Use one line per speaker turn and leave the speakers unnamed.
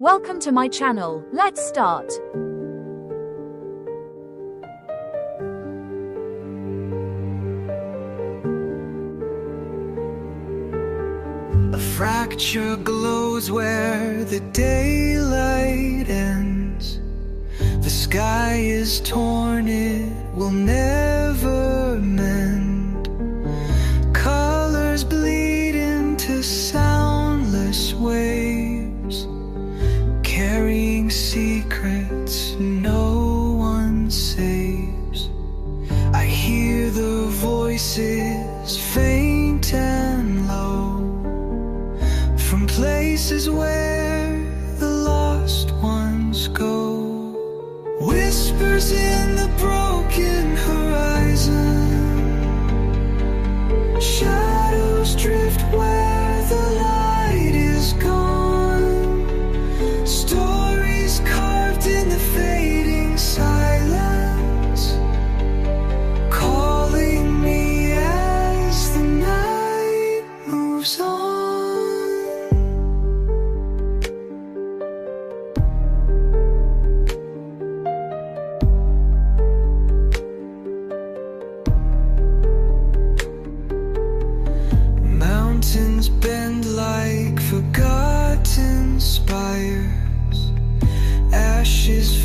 Welcome to my channel. Let's start.
A fracture glows where the daylight ends. The sky is torn, it will never mend. Colors bleed into soundless waves, carrying secrets no one saves. I hear the voices faint and low, from places where the lost ones go. Whispers in the broken horizon, shadows drift where the light is gone. Stories carved in the fading silence, calling me as the night moves on. Mountains bend like forgotten spires, ashes